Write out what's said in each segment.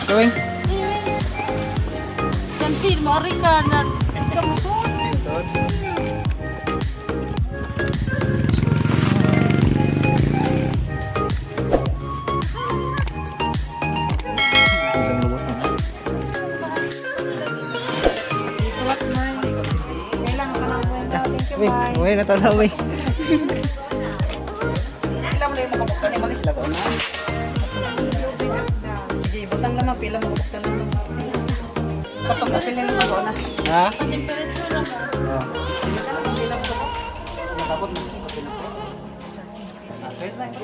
Gawin. Kansin mo rin ka na kamusot. Wih, wih, natanaw wih. Ilang mo na yung makapagka ni Manis lago na. Sige, butang lamang pila mo kapagka lamang. Katong kasi nila lago na. Ha? Oh. Nakabot mo. Wait lang.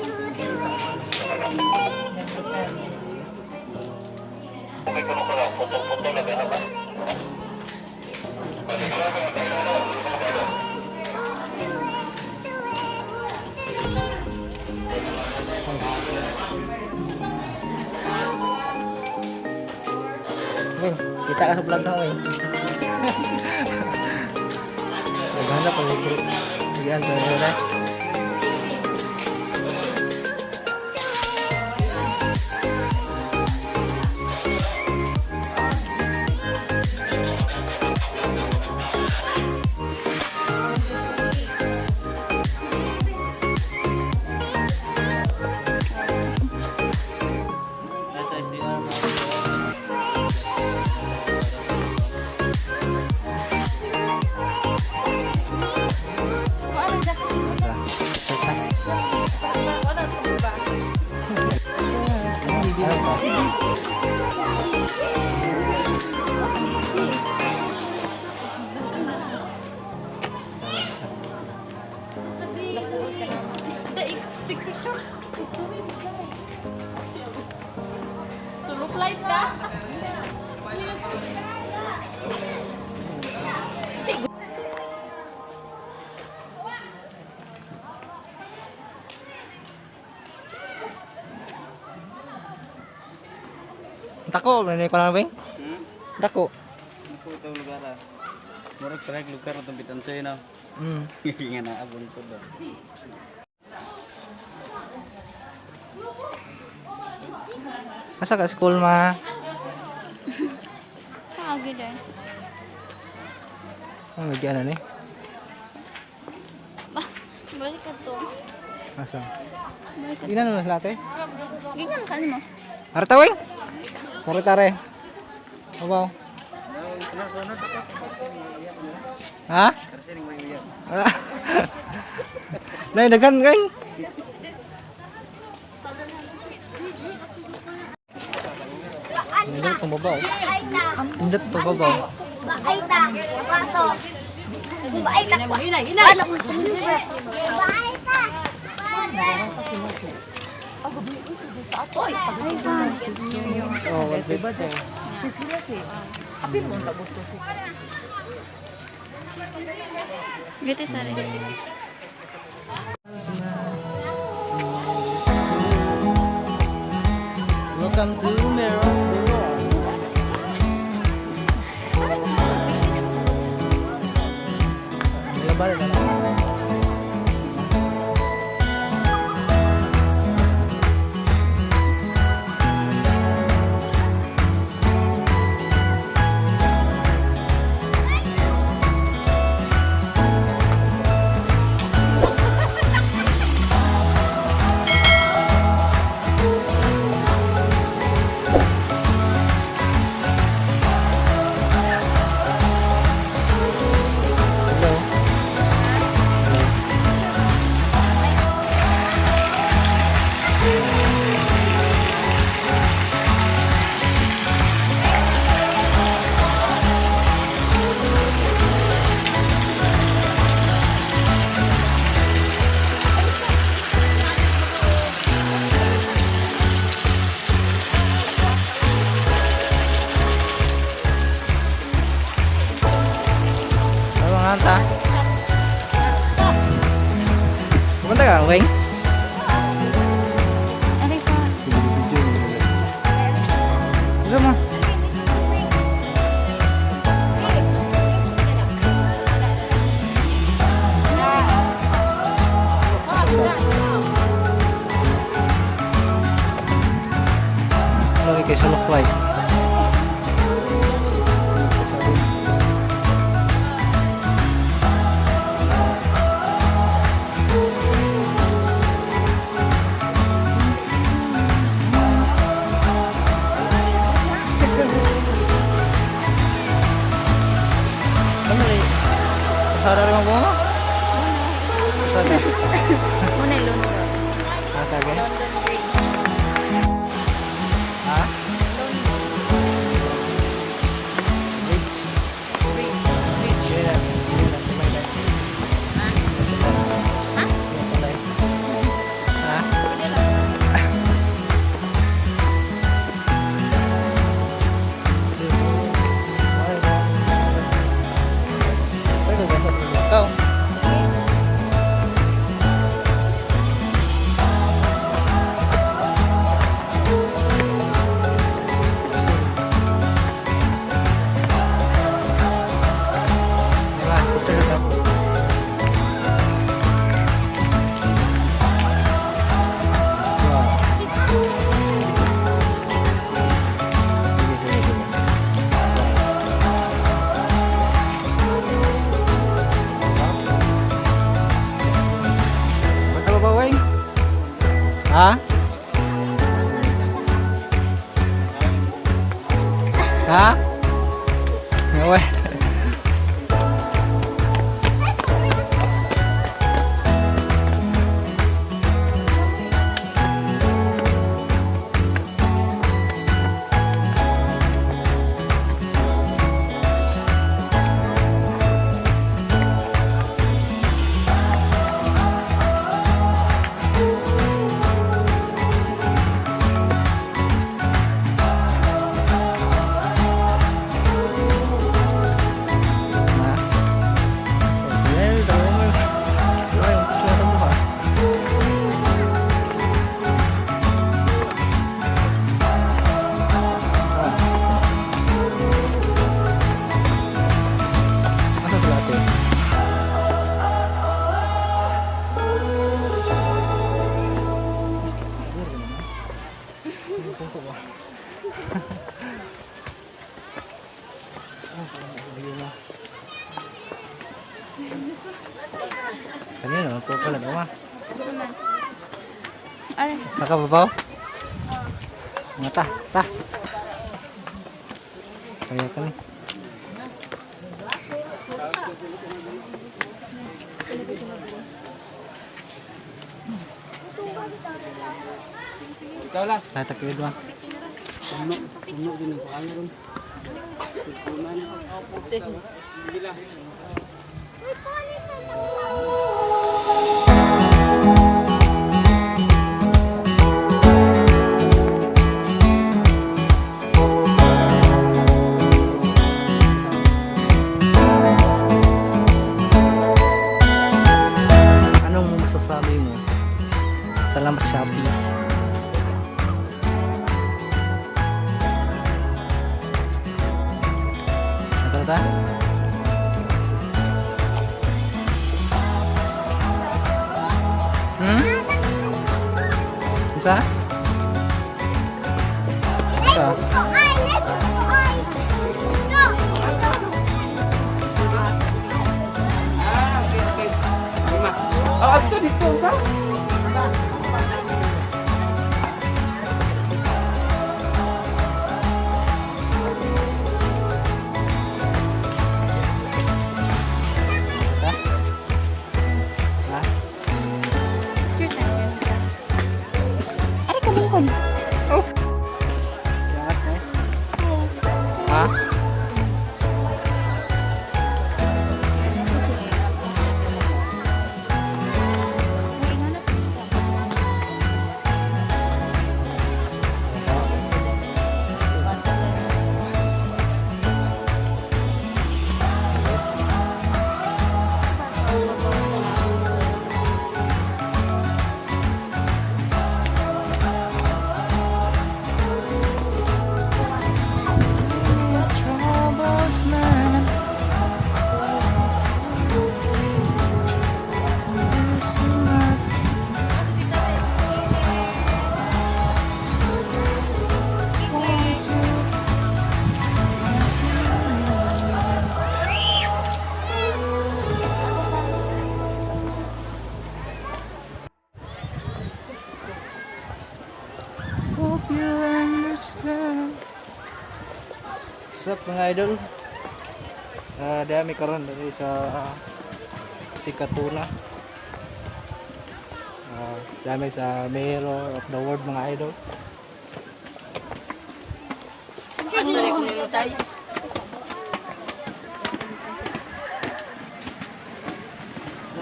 Wih, kita ka sa vlog na wih. Naghanap ang group. Diyan, tayo na. Tulog light ka? Dako, nanay ko lang bing. Dako. Ako itong lugar ah. Murag parang lugar itong bitan sa'yo na. Nga na abon ito ba. Asa ka school ma? Kagi din. Ang medyo ano ni? Balik ka to. Asa? Balik ka. Ilan na lahat eh? Ganyan ka mo. Arta wing? Saritare. Abaw. Ha? Nay dagan kay. Hindi itong babaw. Hindi itong babaw. Baita, bato. Baita. Hinay, hinay. Baita. Oh, wala ba dyan? Gete sari. Welcome to Miracle. Lebar na. Manta. Pumunta ka, Weng? Aray pa. Gusto mo? Lagi kayo sa look like. Sara rin mo mo? Saan? Muna yung London. Sige. London Bridge. Ha? Bridge. Yeah. Ha? Ikaw. Diba? Hotel ka. Wow. Sige, sige, sige. Ba't ka ba, Weng? Ha? Ha? Ngawe. Ha? Well, tayo mo. Diba yung picture mo ba? Asa sila ate? Kanina, po pala naman. Ay, Saka babaw? Mga ta. Kaya ka ni. Ikaw lang. Tatakid mo. Puno din ang paano ron. Anong masasabi mo? Salamat Shopee. Nagkata? Isa? Isa? Ito dito ka? Ha? Ha? sure tayo. Ay, kamungkon. Yangat eh. Ha? Hope you understand. What's up mga idol? Dami karon dari sa Jessica Tuna. Dami sa Mayor of the World mga idol.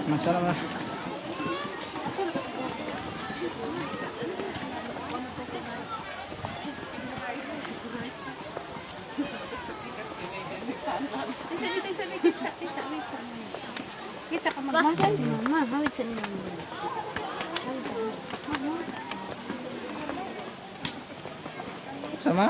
Masarap na. Kita ka magbasa si mama. Hawit sa niyo. Sama?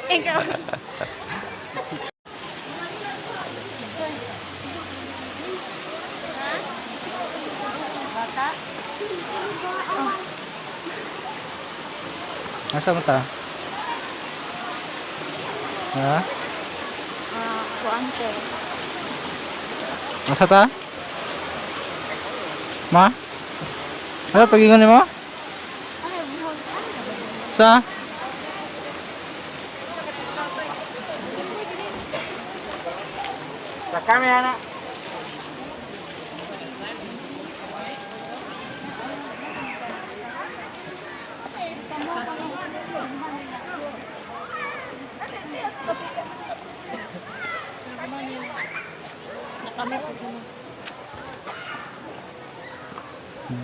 Ikaw. Nasa mo ta? Ha? Kuante. Nasa ta? Ma? Nasa tugingon ni mo? Sa? Sa kami anak.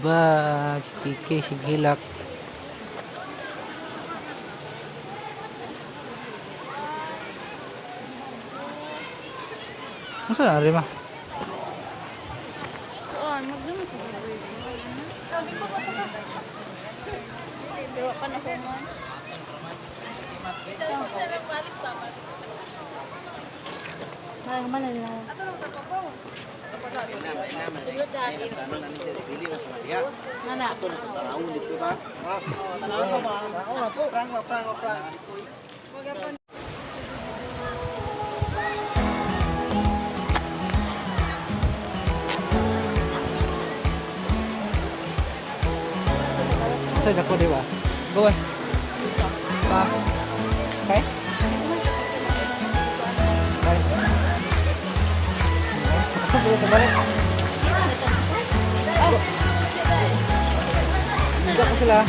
Ba, si Kiki, si Gilak. Masa na rin ma? Oh, maglumot ko. Sabi ko Dewa pa na ko man. Ay, mana na. Nana. Saan ako di ba? Bawas. Pa. Okay? Okay. Masa dulu kemarin? Enggak ko sila.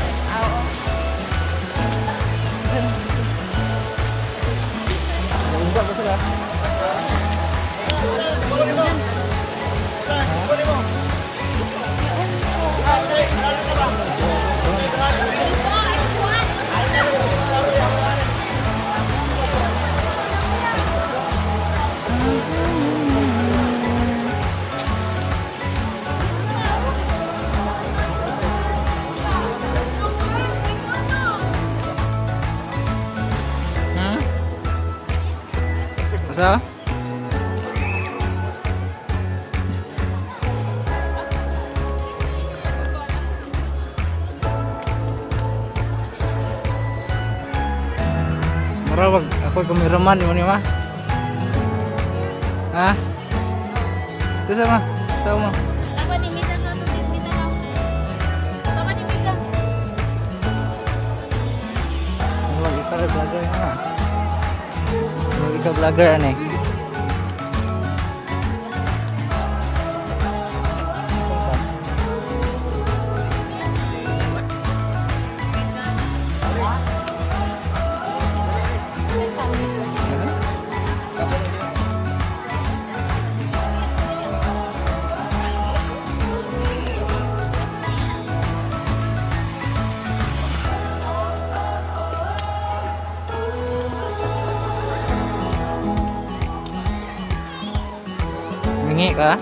Enggak ko sila. Masa? Marawag ako kameraman mo ni ma. Ha? Ito sama. Tahu mo. Apa ni Mita satu tim Mita kau? Apa ni Mita? Wag ikaw vlogger ha. Wag ikaw vlogger ani. Mingi ka?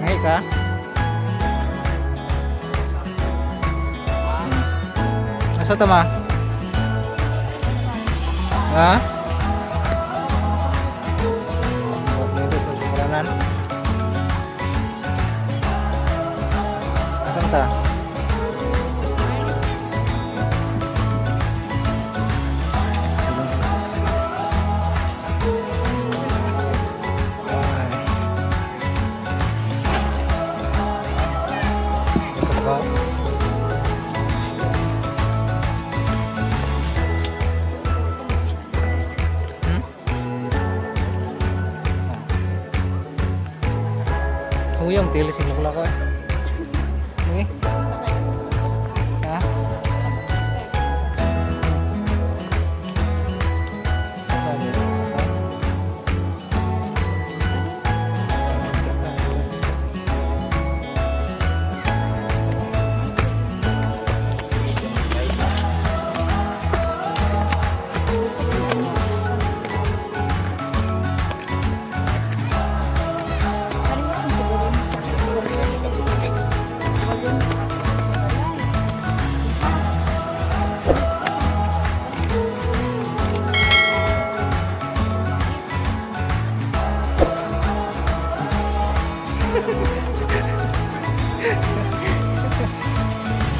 Mingi ka? Asa tama? Ha? Dito sa kuranan. Asan ta? Huyang tilis yung lakla ko. Okay. Ha?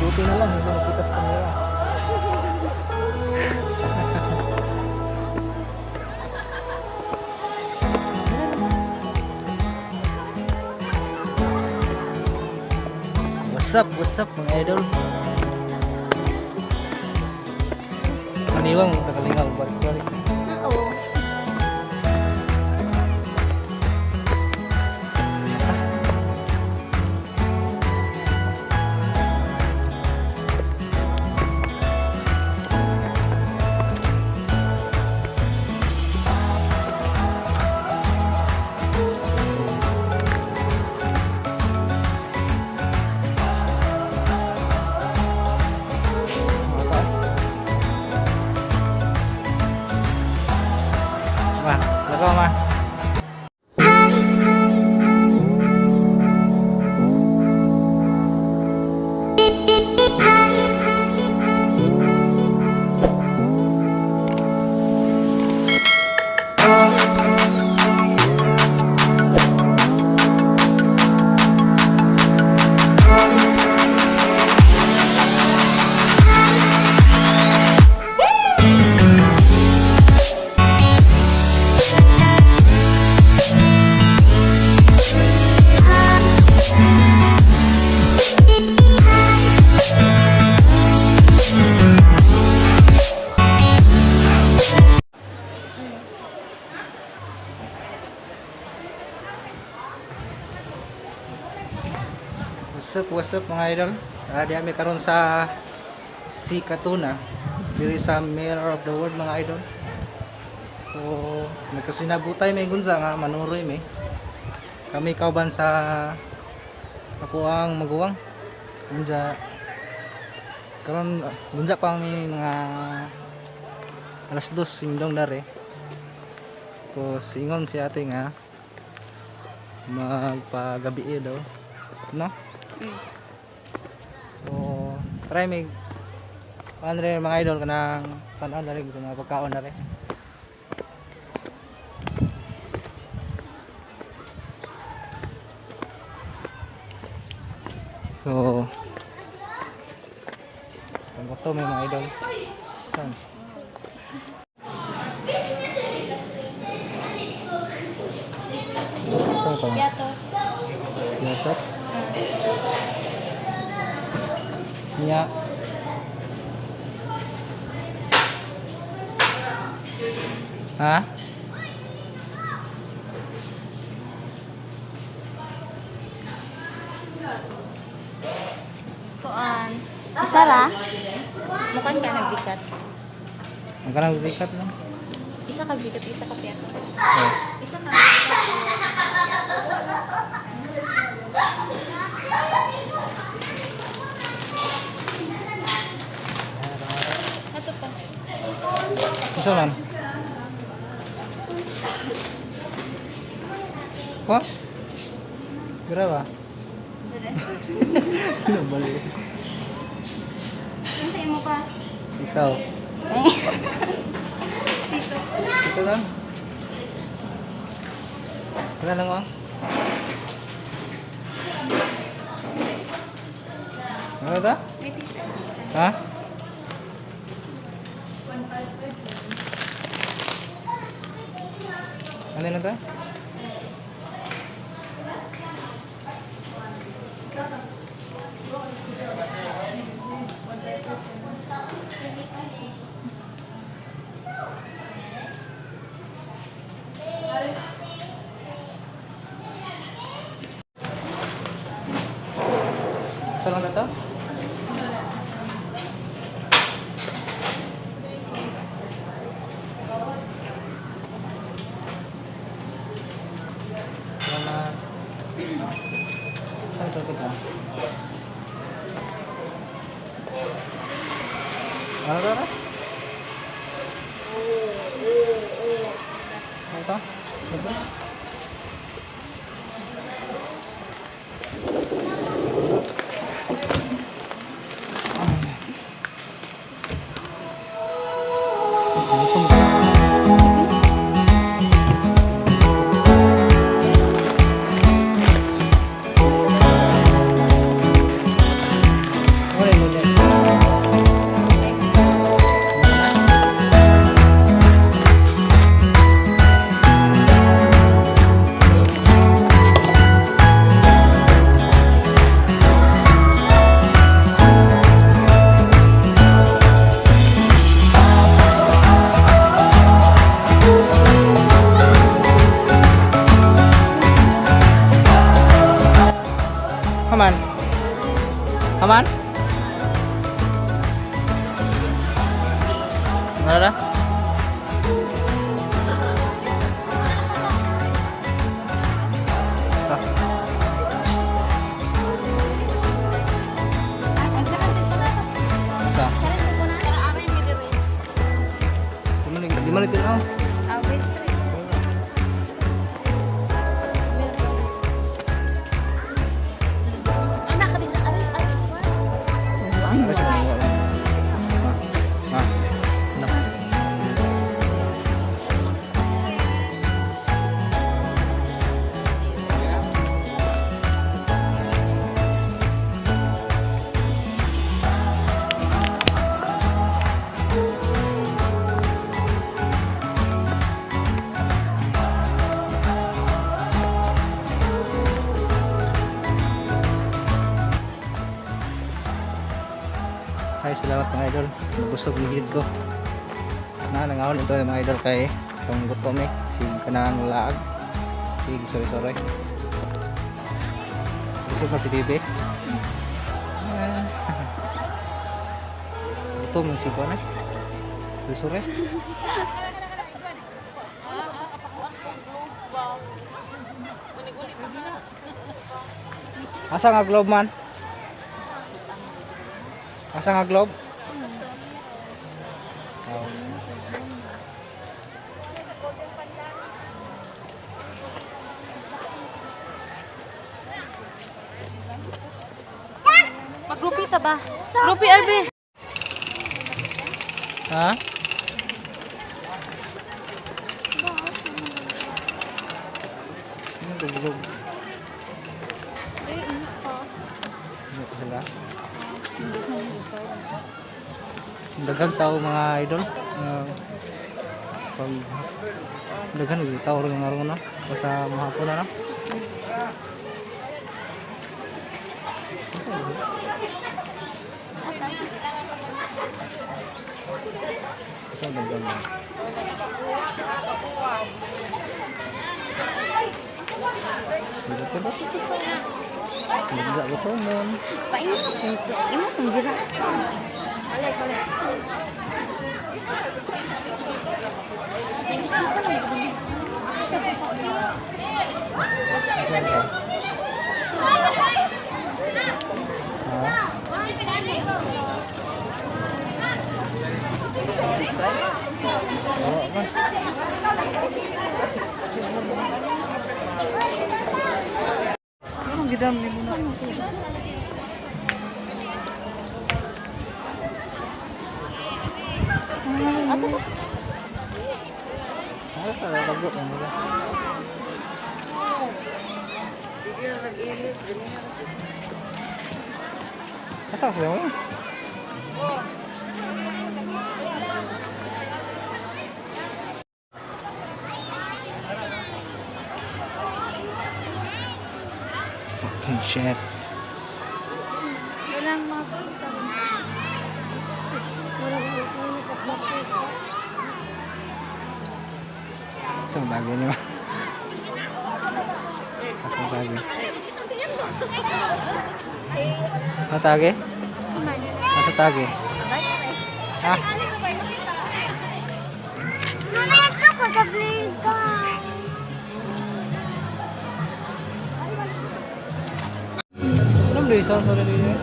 Buti na lang, hindi makita sa camera. What's up mga idol? Maniwang tagalingaw, balik-balik. Oo. Ma, lakaw ma. What's up mga idol? Di kami karon sa Si Katuna, diri sa Mirror of the World mga idol. So, nagkasinabutay may gunza nga manuroy may. Kami kauban sa ako ang maguwang. Gunza karon gunza pa may mga alas 2 sindong dare. Tapos ingon si ate nga magpagabi daw, no? So, try mig rin mga idol kanang panon na rin sa mga pagkaon na rin. So, ano to may mga idol? Saan? Saan pa? Piatos. Piatos? Nya. Ha? Kuan. Isa ra? Mukan ka nagbikat. Ang kanang bikat no? Isa ka bikat, isa ka piatos. Oh. Isa ka Ato pa. Isa man? What? Berapa? Dire. Ano balik? Hintay mo pa. Ikaw. Ito lang. Wala lang oh. Ano ito? Ha? Ano na ito? Ito lang na ito? Salamat. Saan ito kita? Ano ito? Ano ito? Ito? Aman. Aman? Ano na? Sa? Di mana itu? Ay, salamat mga idol. Nabusog yung gilid ko. Nangahon ito mga idol kay itong gutom eh. Si kanang laag. Sige, sorry. Busog na si Bibi. Gutom yung si Kone. Sorry. Asa nga globe man? Asa nga globe? Mag-grupi ta ba? Grupi Arby. Ha? Ano globe? Sila. Dagang tao mga idol. Pag dagang tao rin nga rin na. Basta mahapon na na. Basta dagang na. Nagda ko to mon. Painit ito. Imo kung gira. Ano gidam ni mo na? Sa lagot ang mga. Asa sila mo? Fucking shit. Walang makita. Walang makita. Isang bagay niyo. Isang bagay. Matage? Masa tage? Ha? Ito ko sa bliga. Anong reason sa nila?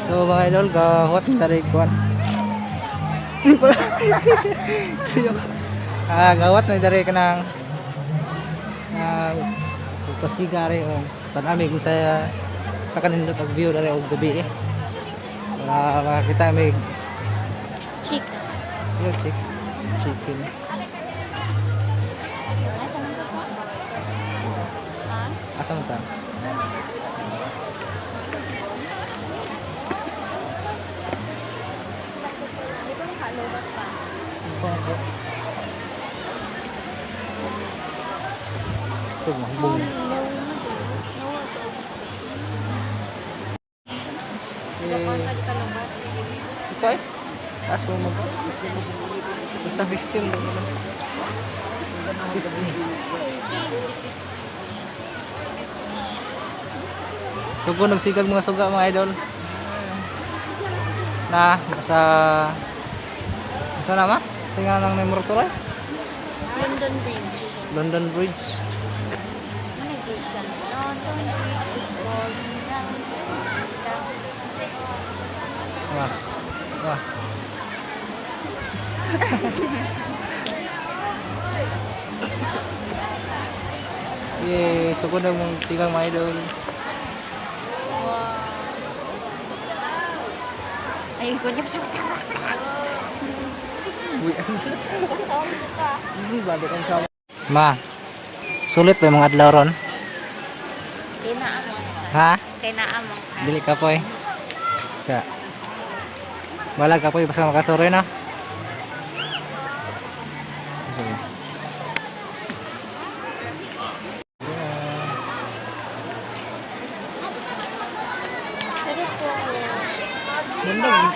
So mga idol, gawat na rin kuwan. Gawat na dari ka ng pasigari o tanami kung sa kanindot ang view dari og gabi eh. Para makakita may Chicks. yun, chicks. Chicken. Asa mo ta? Ito, mahubong. Ito eh. Taas mo mag... Basta 15 lang naman. 15. Sugo nagsigag mga suga mga idol. Na, sa... Saan naman? Saan nga lang na yung Murturay? London Bridge. London Bridge. Ano yung gate ka? London Bridge is falling down. Wah. Wah. Yay, sugo na mong sigang mga idol. Ayun ko niya sa Ma, sulit ba yung mga adlaw ron? Tinaamang ka. Ha? Tinaamang ka. Dili ka po eh. Tsa. Balag ka po eh, basta makasuro na. Okay.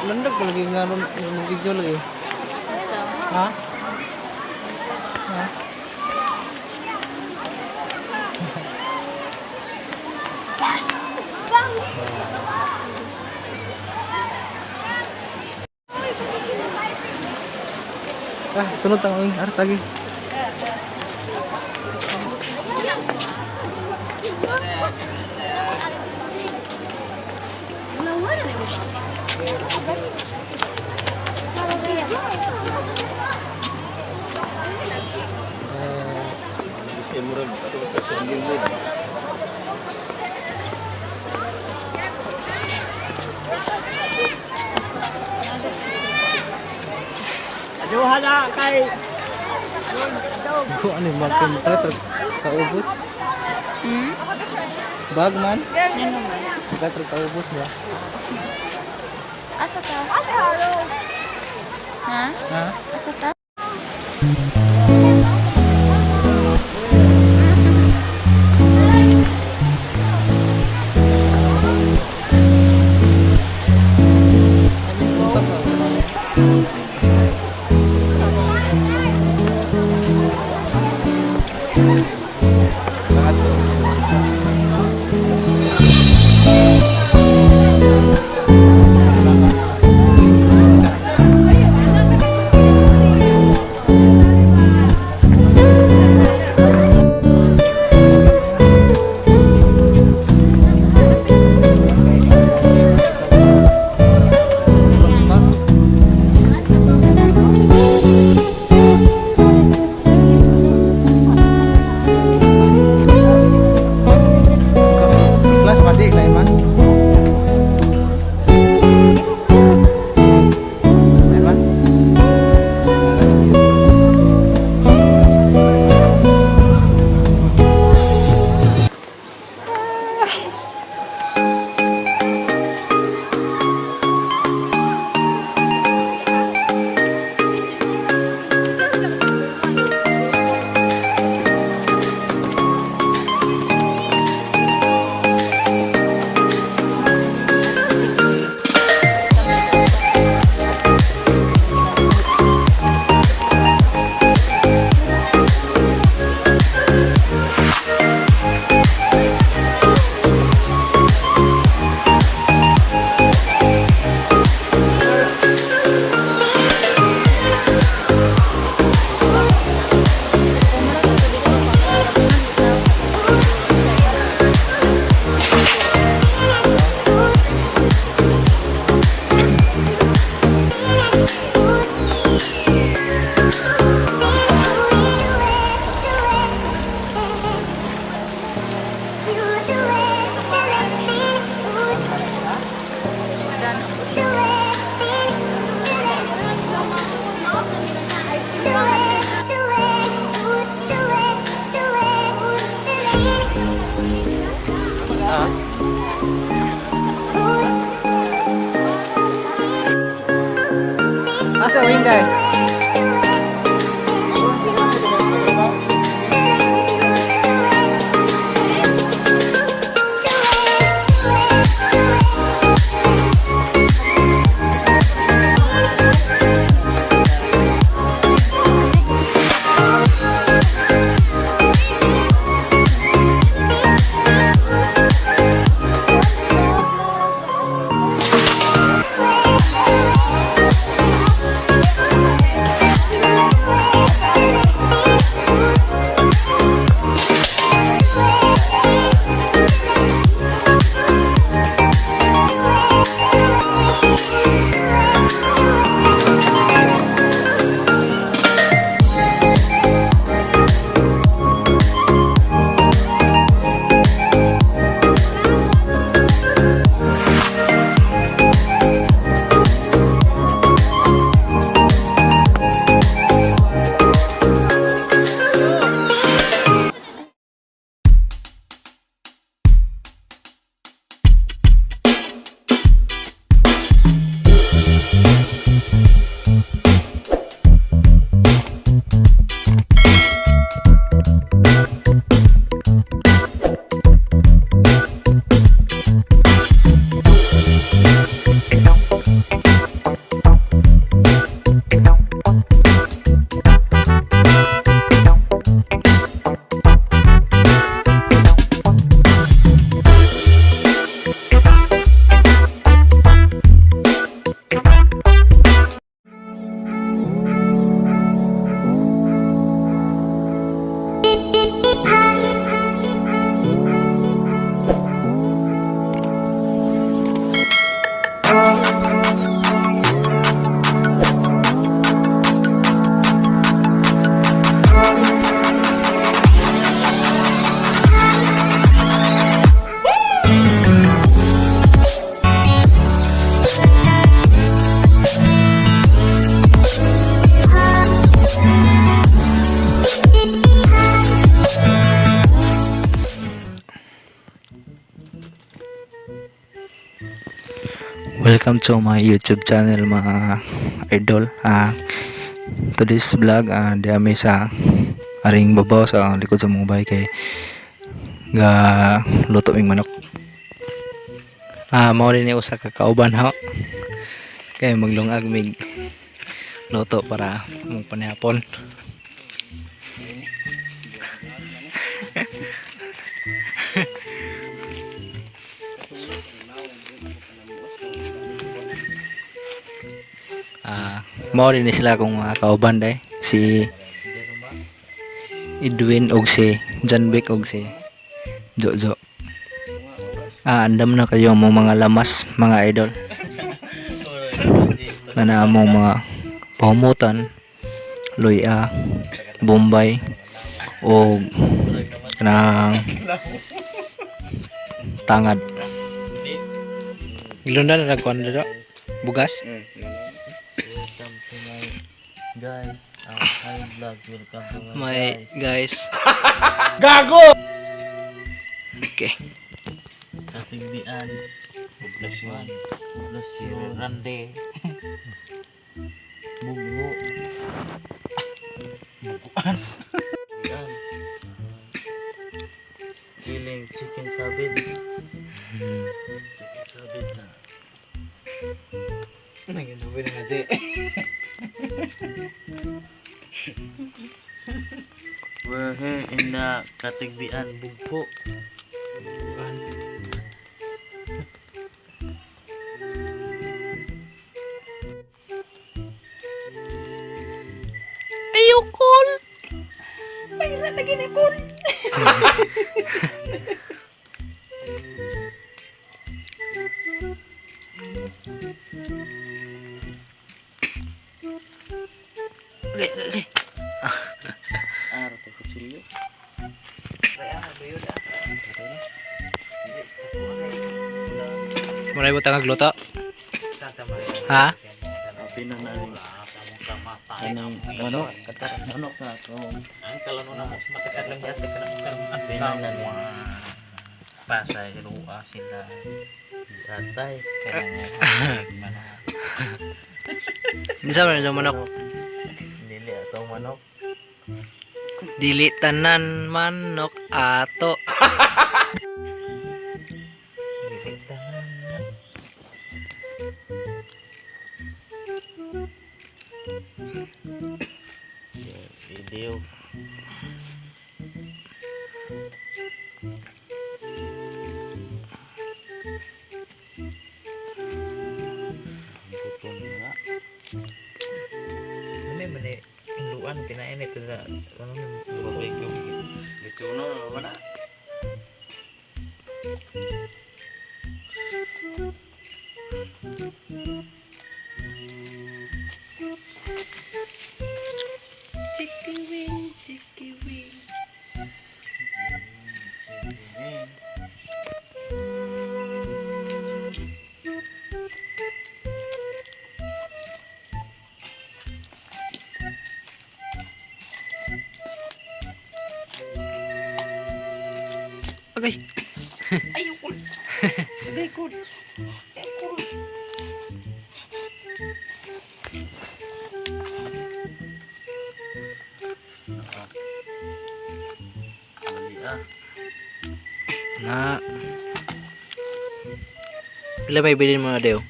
Landag ko lagi nga ron yung video lagi. Ito. Ha? Ha? Sunod tang uing artagi. Aduha na kay Ko ano yung mga kompleto kaubos. Bag man. Ano man? Kompleto kaubos ba? Asa ka? Ha? Ha? Asa ka? Kelas mandi lah emang. Asa yung guy? Welcome to my YouTube channel mga idol. Today's vlog di ami sa aring babaw sa likod sa mong bahay kay ga luto ing manok. Mao din ni usa ka kauban ha. Kay maglungag mig luto para mong panihapon. Mao din sila kung mga kauban day si Edwin og si Janvic og si Jojo. Andam na kayo mo mga lamas mga idol. Na among mga pahumutan, luya, bombay o kanang tangad. Ilunda na nagkuhan dito. Bugas. Guys, hi vlog, welcome to My guys. Gago! Okay. Katigdian, poblasyon, rande, bugo, buguan, feeling chicken sabit, chicken sabit sa. Naginawi na nga We're here in the Katigdian Bugpo. Ayokol! Mayroon na ginipol! Arte kutsilyo. Muna ibutang agluto. Ha? Pino na rin. Anong manok na ako. Ang kalano na mas matagal lang yate ka na karon ang pinanan. pasay luwa sila. Atay kailangan Hindi sa man manok. dili atong manok. Dili tanan manok ato. Video. Gutom nga. Mani induan kinain itu sa ano balik ko. Dito no wala. Okay. Na. Pila may bilhin mo na Deo?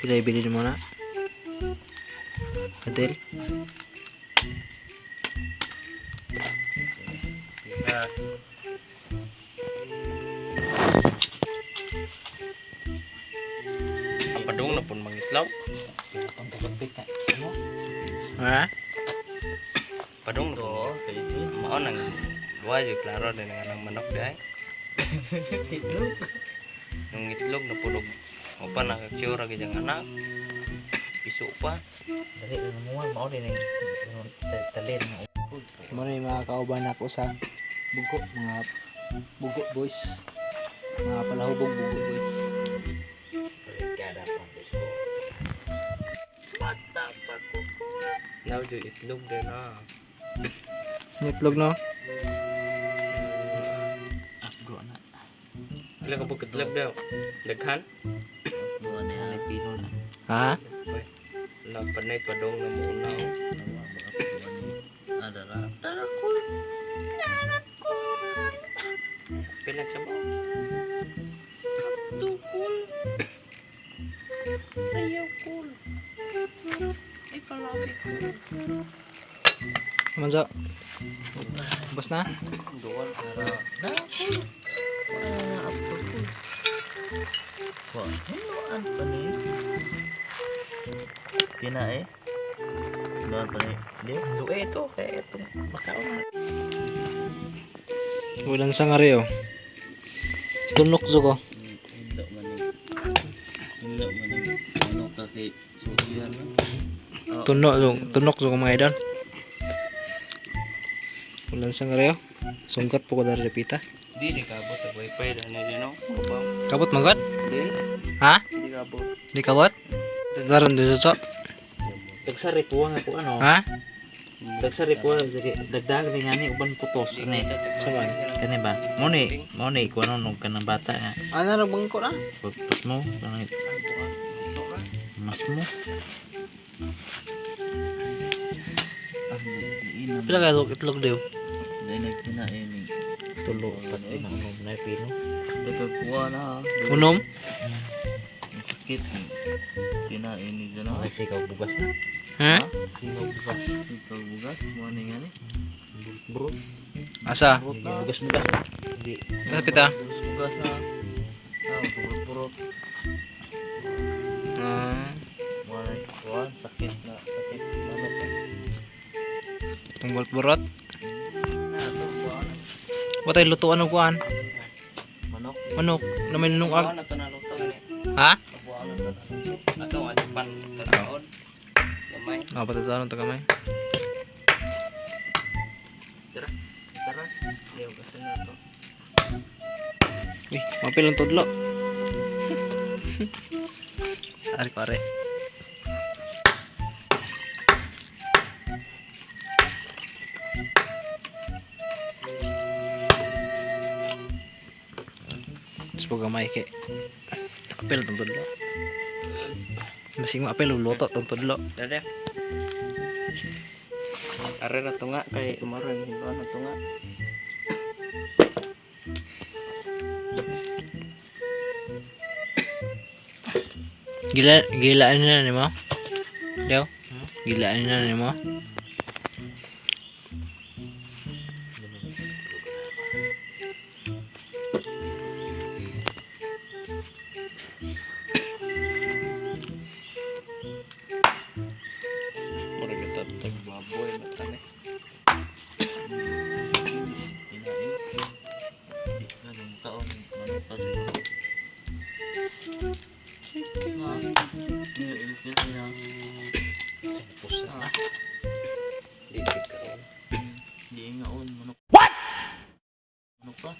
Pila bilhin mo na? Adel? Ang padung na pun mangitlaw. Ang tagpik na. Ano? Ha? Padung do kay itu mao nang dua je klaro din nga nang manok di ay. Itlog. Nung itlog na punog. O pa nakatsura gyud anak. Piso pa. Dali na mo mao din ang talin na Muna yung mga kauban ako sa bugo, mga bugo boys. Mga palahubog bugo boys. Now do itlog din na. Nitlog no? Go na. Ilang ka bukid itlog daw. Daghan. Go na ang pino na. Ha? Na panay padong na muna. Ada ra. Tarakul. Pinak sa mo. Tukul. Ayaw kul. Ay palagi kul. Manzo. Bos na? Duwan ara. Nakul. Wala apto kul. Wah, hinuan pa ni. Pina eh. Hinuan pa ni. Di, luwe ito. Kaya ito. Makao na. Walang sangari oh. Tunok ko. Hindi man eh. Hindi man eh. Ano kasi sudihan na. Tunok ko mga idol. Walang sangari oh. Sungkat po ko dari repita. Di kabot ang wifi na din no. Mabang. Kabot magot? Di. Ha? Di kabot. Di kabot? Tataran dito so. Dagsari puwang ako ano. Ha? Dagsari puwang dagdag ni ngani uban putos ani. Saman. Kani ba? Mo ni kuno nung kanang bata nga. Ano na bangko na? Putos mo kanang mas mo. Pila ka itlog daw? Dahil nagkinain eh. Tulo pati na ano na pino. Nagkakuha na. Unom? Ang sakit eh. Kinain ni dyan Ay sikaw bugas na. Ha? Sikaw bugas. Ikaw bugas. Morning nga ni. Bro. Asa? Bugas. Di. Kapit ah. Bugas na. Purot-purot. Morning. Kuhan. Sakit na. Sakit. Manok. Tunggol burot. Na ito. Kuhan. Watay lutuan ng kuan. Manok. Manok. Namin nung ag. Kuhan na ito na lutong ni. Ha? Kuhan na ito. Ato nga Japan. Tataon. Gamay. Ah, patataon to kamay. Tara. Tara. Ayaw kasi na ito. Uy, mapilong tudlo. Ari pare. po gamay kay apel tong tudlo. Masing apel luto tong tudlo. Dada. Are ra tunga kay umaron hinto ano tunga. Gilaan na ni mo. Daw. Gilaan na ni mo. Murag kita tag baboy na tani. Di karon. Di ngaon manok. Manok pa.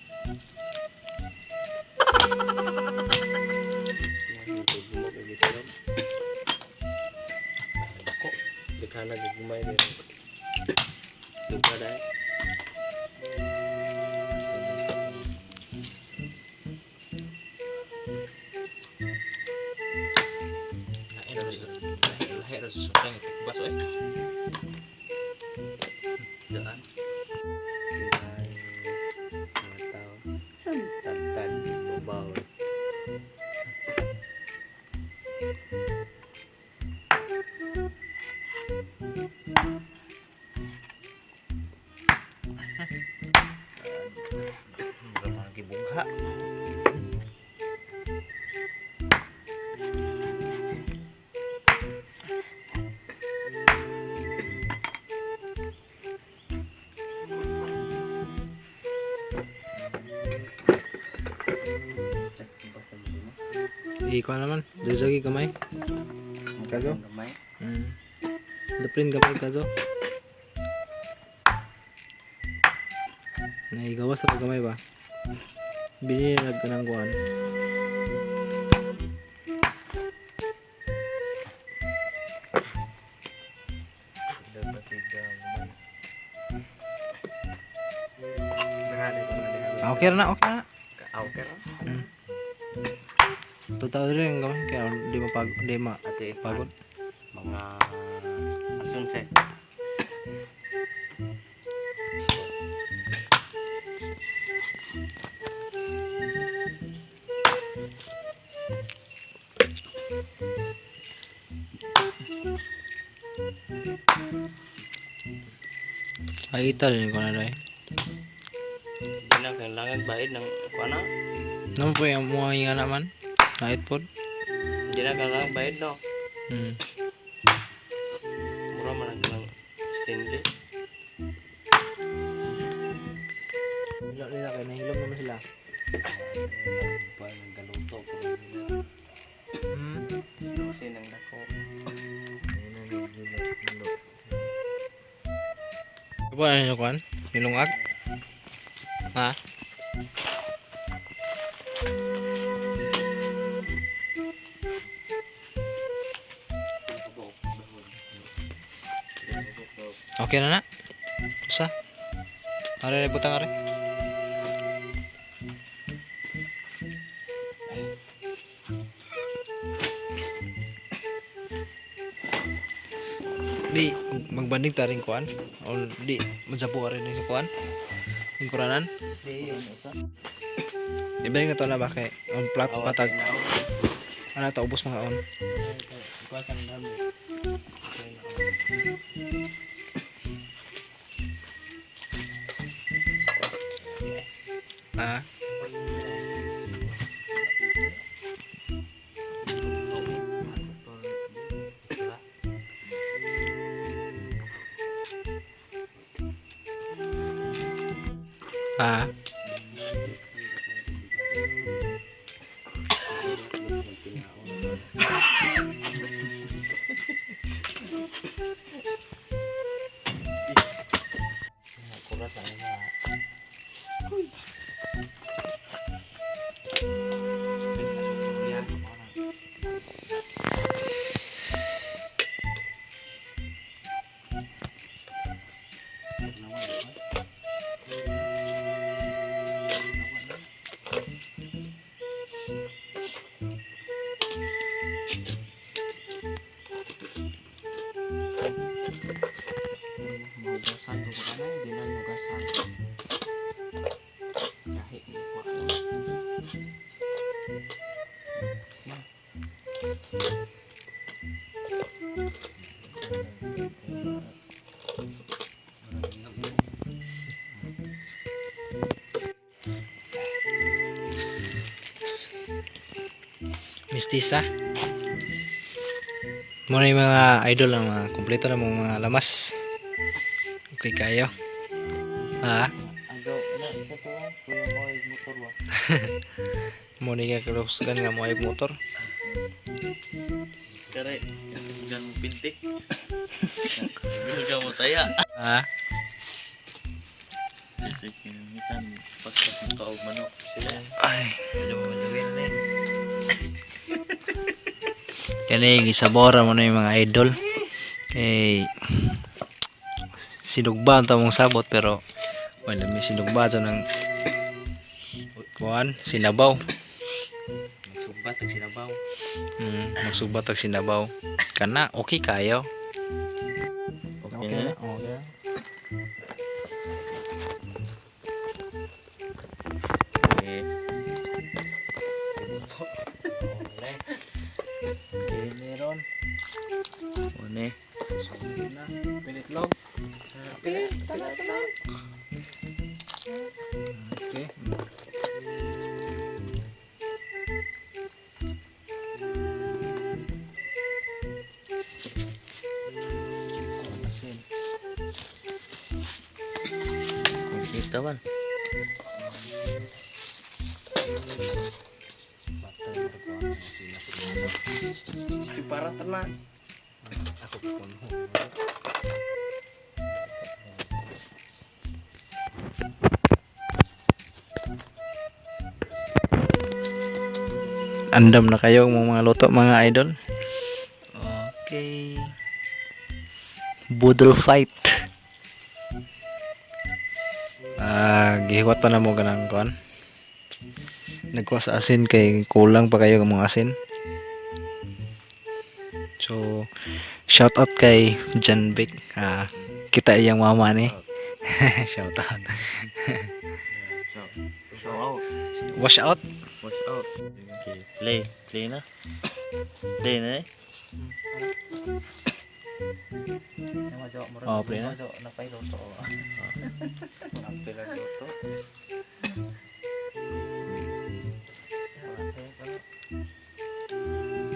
Dako. Dekana gumay ni. Duga dai. Lahir susang bas oi. Daan. Tatan babaw. Ramah gibungha. Ikaw naman, lagi gamay. Kazo. Gamay. Daprin gamay kazo. Naigawas na gamay ba? Binirag ka ng kuhan. Dapat tiga gamay. Okay na, okay na. Okay ra. Totoo rin yung gamay kaya di Ate pagod. mga asunse. Ay ital ko na dai. Di na kailangan bayad ng kuana. Naman po yung mga hinga naman. Nait po. Di na kailangan bayad no. Mura man ang lang stainless. Hilok nila kaya nahilom naman sila. Pa nang galuto ko. Kasi nang dako. Apa ano yung kuhan? Nilungag? Ha? Okay na na? Usa? Are na butang are? Di magbanding taring kuan o di magsapo ka rin yung kuan yung kuranan Di yun usa. ibalik na to na ba kay on plat patag ano to ubos mga on Kuwasan namin. ah ah Kurat na nga. Hugasan ko pa na, hindi na hugasan. Kahit hindi ko alam. Mistisa. Muna yung mga idol ang mga kumpleto na mga lamas. Okay kayo. Ha? Ado, na ito to, kuya ko yung motor ba? Muna yung kalusgan nga mo ay motor. Kare, gan pintik. Hindi mo taya. Ha? Kasi kinamitan, paspas ng kaog manok sila. Ay. Ano mo maluwin na yun? Kani gisabora mo na yung mga idol. Kay sinugba ang tamong sabot pero wala may sinugba to ng kuan sinabaw. Magsubat ang sinabaw. Magsubat og sinabaw. Kana okay kayo. Okay na? Okay. Okay. Okay, meron. One. Pinitlog. Okay. Asin. Kita man. Si para tenang. Ako puno. Andam na kayo mga luto mga idol. Okay. Boodle fight. Gihiwat pa na mo ganang kon. Nagkuha sa asin kay kulang pa kayo ng mga asin. So shout out kay John Vic. Kita iyang mama ni. Shout out. Show out. Wash out. Watch out. Okay, play. Play na. Play na eh. Oh, play na. Napailoto. Napailoto.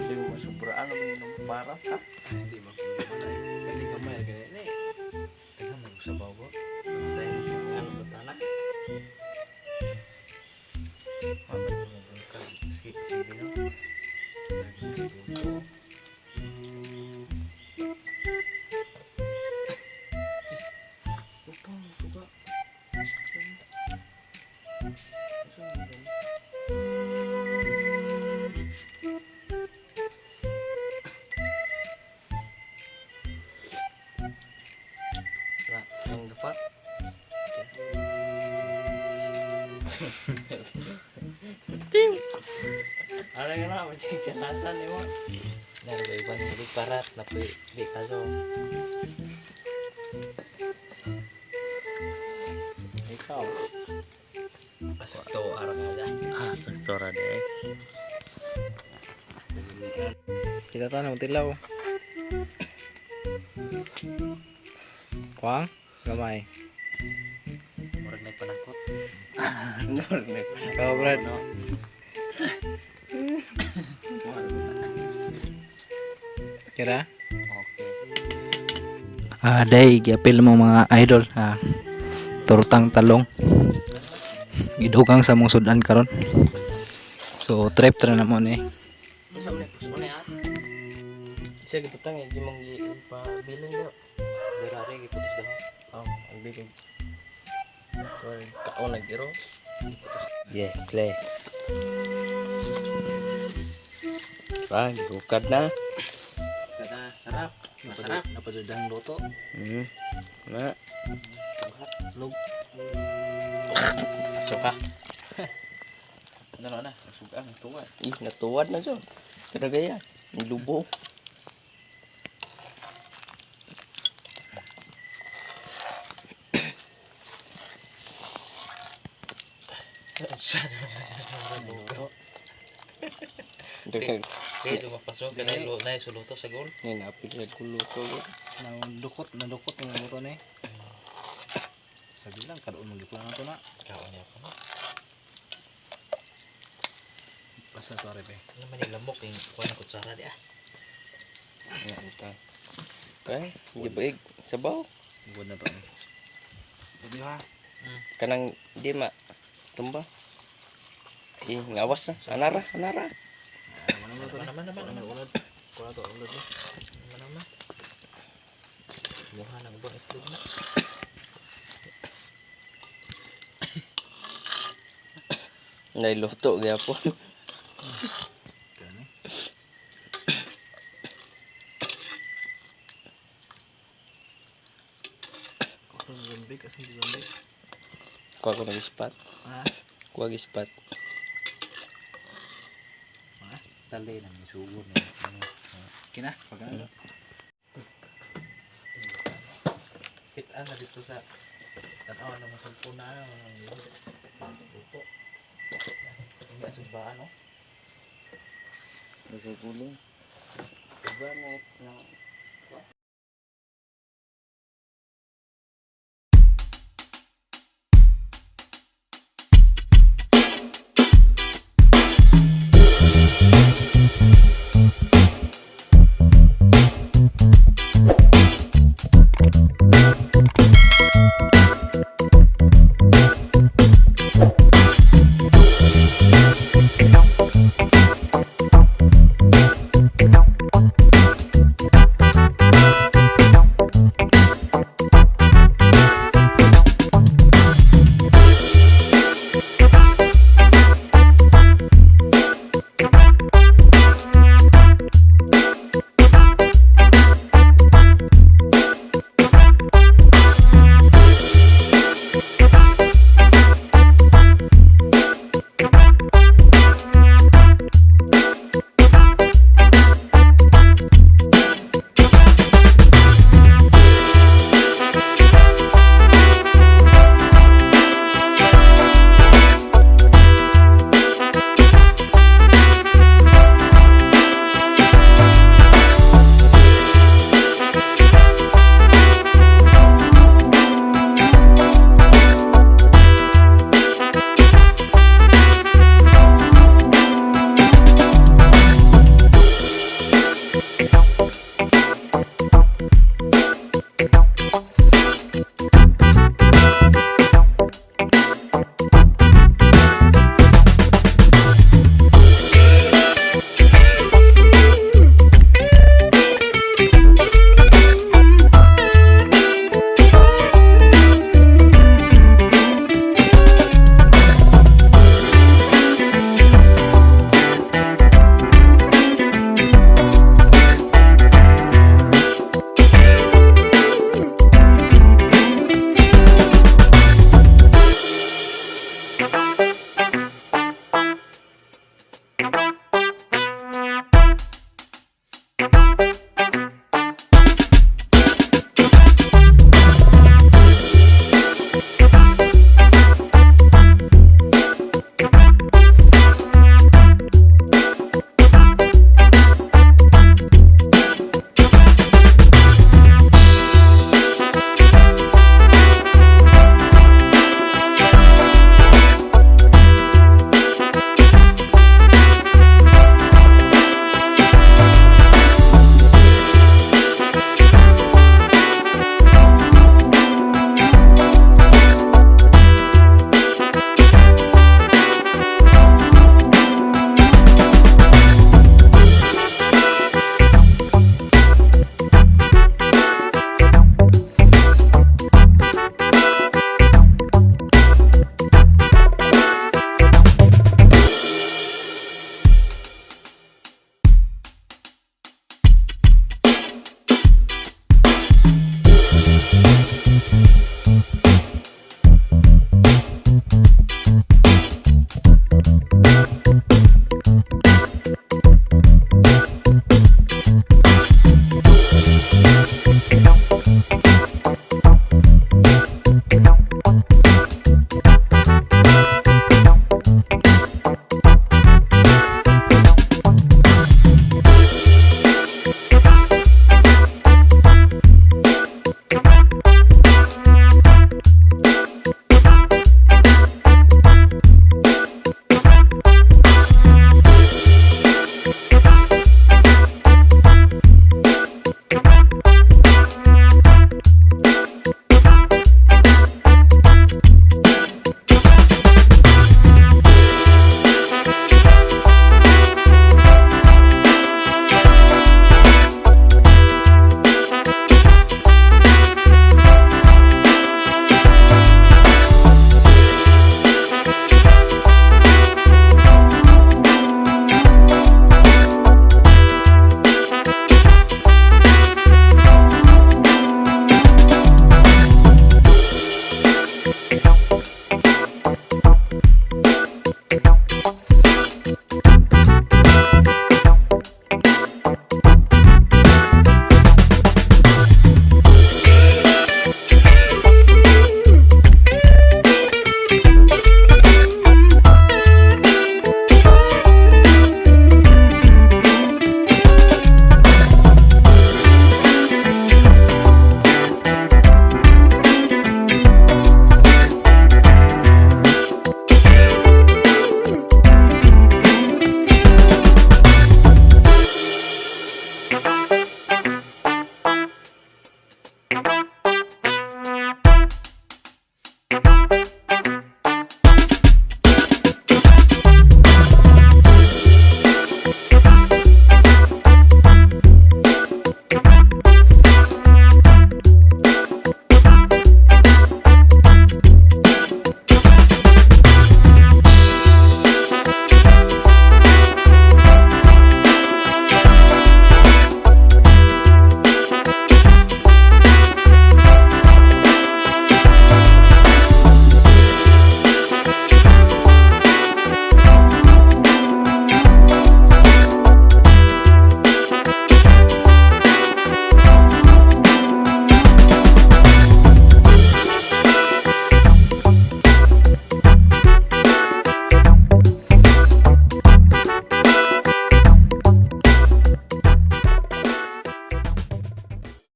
Sige mo, sobraan naman yung para ha? Hindi ba kung kasi kamay gani ni. Teka, magsabaw ko. Ano ba tanak? Habang nagkakal. Sige na. Ang dapat. Ano nga na, masing jelasan ni mo. Dari ibang hindi parat tapi di kaso. Ikaw. Pasok to arang aja. Sektora deh. Kita tanong tilaw. Kuang gamay. Murag na panakot. Ikaw Brad. Kira? Okay. Day giapil mo mga idol. Tortang talong. Gidugang sa mong sudan karon. So trip tra na mo ni. Masa mo ni at. Siya giputang di mong pa bilin daw. Derare giputos daw. Ang bilin. Kaon nagiro. Yeah, play. Bukad na. Kada sarap. Masarap. Napadudang luto. Na. Log. Masuk ka. Ano na? Ang tuwad. Natuwad na dyan. Kadagayan. Nilubo. Dagan. Dito mapasok ka na yung suluto sa gol. Ngayon, napil sa kuluto. Nadukot yung luto na eh. Sabi lang, karoon mong gipula na ito na. Kaon niya pa na. Basta ito rin eh. Ano man yung lamok yung kuha ng kutsara di ah. Ngayon ka. Okay, gibaig. Sabaw. Good na ito eh. Sabi ha. Kanang di ma. Tumba. Ngawas na. Anara. Naman. Ulad. Kuha ito, ulad mo. Naman. Buha ng buong itlog na. Nailuto gyapon. Kani. Ako sa zombie kasi di zombie. Kuha ko nag-ispat. Ha? Kuha gispat. Talay na may sugod na. Kina, pag ano. Hit-an na dito sa tanaw ng masulpo na luto. Hindi ang sumbaan no? Nasa gulong. Diba na